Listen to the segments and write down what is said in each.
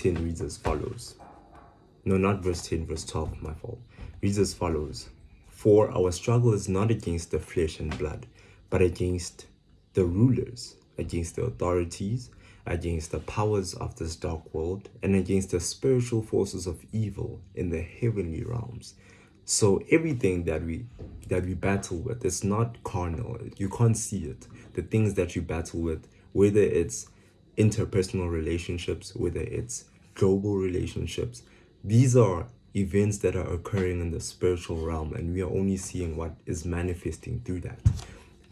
10 reads as follows. No, not verse 10, verse 12, my fault. Reads as follows. For our struggle is not against the flesh and blood, but against the rulers, against the authorities, against the powers of this dark world, and against the spiritual forces of evil in the heavenly realms. So everything that we battle with, it's not carnal. You can't see it. The things that you battle with, whether it's interpersonal relationships, whether it's global relationships, these are events that are occurring in the spiritual realm, and we are only seeing what is manifesting through that.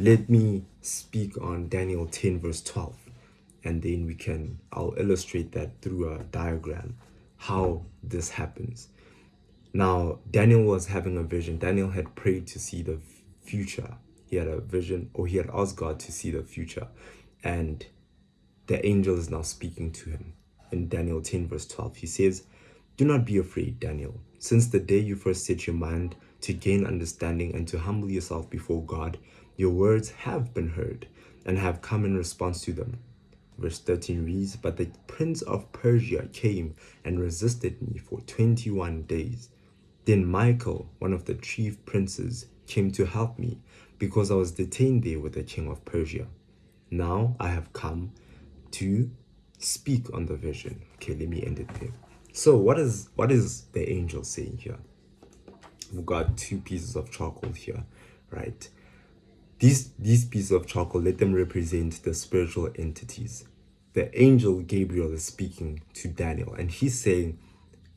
Let me speak on Daniel 10 verse 12, and then I'll illustrate that through a diagram, how this happens. Now, Daniel was having a vision. Daniel had prayed to see the future. He had a vision, or he had asked God to see the future, and the angel is now speaking to him. In Daniel 10 verse 12, he says, "Do not be afraid, Daniel. Since the day you first set your mind to gain understanding and to humble yourself before God, your words have been heard and have come in response to them." Verse 13 reads, "But the prince of Persia came and resisted me for 21 days. Then Michael, one of the chief princes, came to help me because I was detained there with the king of Persia. Now I have come to speak on the vision." Okay, let me end it there. So what is the angel saying here? We've got two pieces of charcoal here, right? These pieces of charcoal, let them represent the spiritual entities. The angel Gabriel is speaking to Daniel, and he's saying,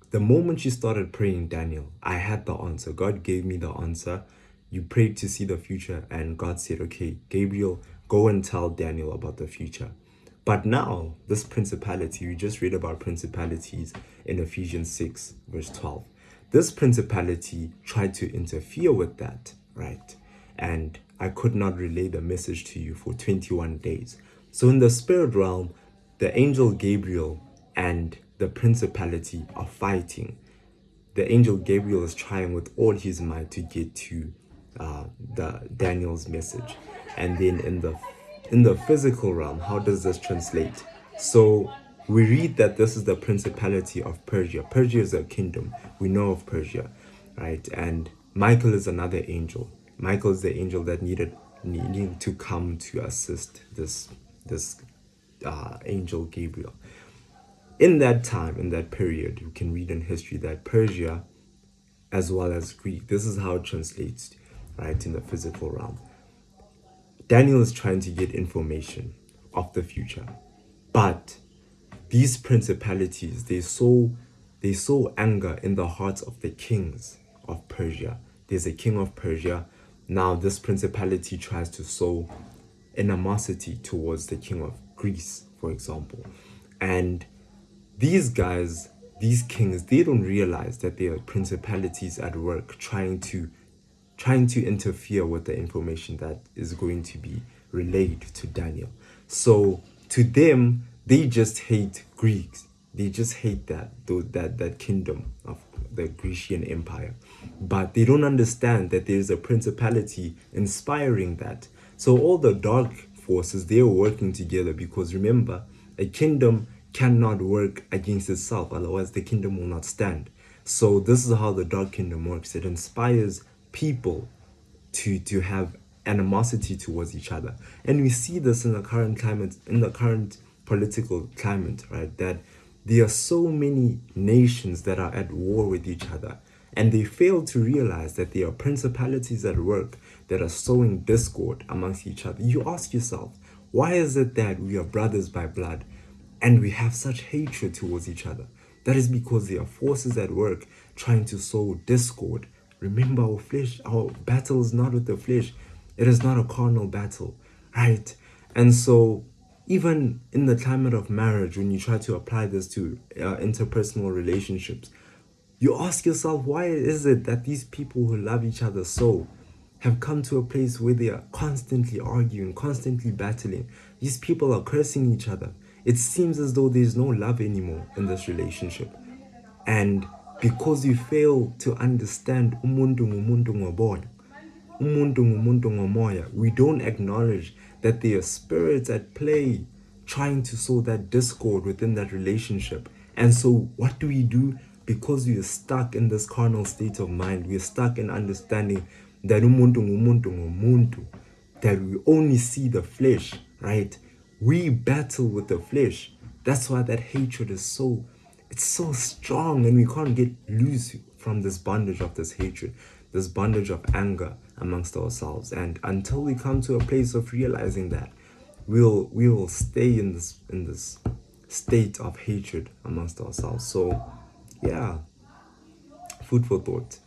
the moment you started praying, Daniel, I had the answer. God gave me the answer. You prayed to see the future, and God said, okay, Gabriel, go and tell Daniel about the future. But now, this principality, we just read about principalities in Ephesians 6, verse 12. This principality tried to interfere with that, right? And I could not relay the message to you for 21 days. So in the spirit realm, the angel Gabriel and the principality are fighting. The angel Gabriel is trying with all his might to get to the Daniel's message. And then in the physical realm, how does this translate? So we read that this is the principality of Persia. Persia is a kingdom. We know of Persia, right? And Michael is another angel. Michael is the angel that needed to come to assist this angel Gabriel. In that time, in that period, you can read in history that Persia, as well as Greek, this is how it translates, right, in the physical realm. Daniel is trying to get information of the future, but these principalities, they sow anger in the hearts of the kings of Persia. There's a king of Persia. Now this principality tries to sow animosity towards the king of Greece, for example. And these guys, these kings, they don't realize that there are principalities at work trying to interfere with the information that is going to be relayed to Daniel. So to them, they just hate Greeks. They just hate that kingdom of the Grecian Empire. But they don't understand that there's a principality inspiring that. So all the dark forces, they're working together, because remember, a kingdom cannot work against itself, otherwise the kingdom will not stand. So this is how the dark kingdom works. It inspires people to have animosity towards each other. And we see this in the current climate, in the current political climate, right? That there are so many nations that are at war with each other, and they fail to realize that there are principalities at work that are sowing discord amongst each other. You ask yourself, why is it that we are brothers by blood and we have such hatred towards each other? That is because there are forces at work trying to sow discord. Remember, our battle is not with the flesh. It is not a carnal battle, right? And so even in the climate of marriage, when you try to apply this to interpersonal relationships, you ask yourself, why is it that these people who love each other so have come to a place where they are constantly arguing, constantly battling? These people are cursing each other. It seems as though there's no love anymore in this relationship. And because you fail to understand Umuntu, Ngomoya, Ngomoya, we don't acknowledge that there are spirits at play trying to sow that discord within that relationship. And so what do we do? Because we are stuck in this carnal state of mind, we are stuck in understanding that Umuntu, Ngumuntu, Ngomoya, that we only see the flesh, right? We battle with the flesh. That's why that hatred is it's so strong, and we can't get loose from this bondage of this hatred, this bondage of anger amongst ourselves. And until we come to a place of realizing that, we will stay in this state of hatred amongst ourselves. So yeah, food for thought.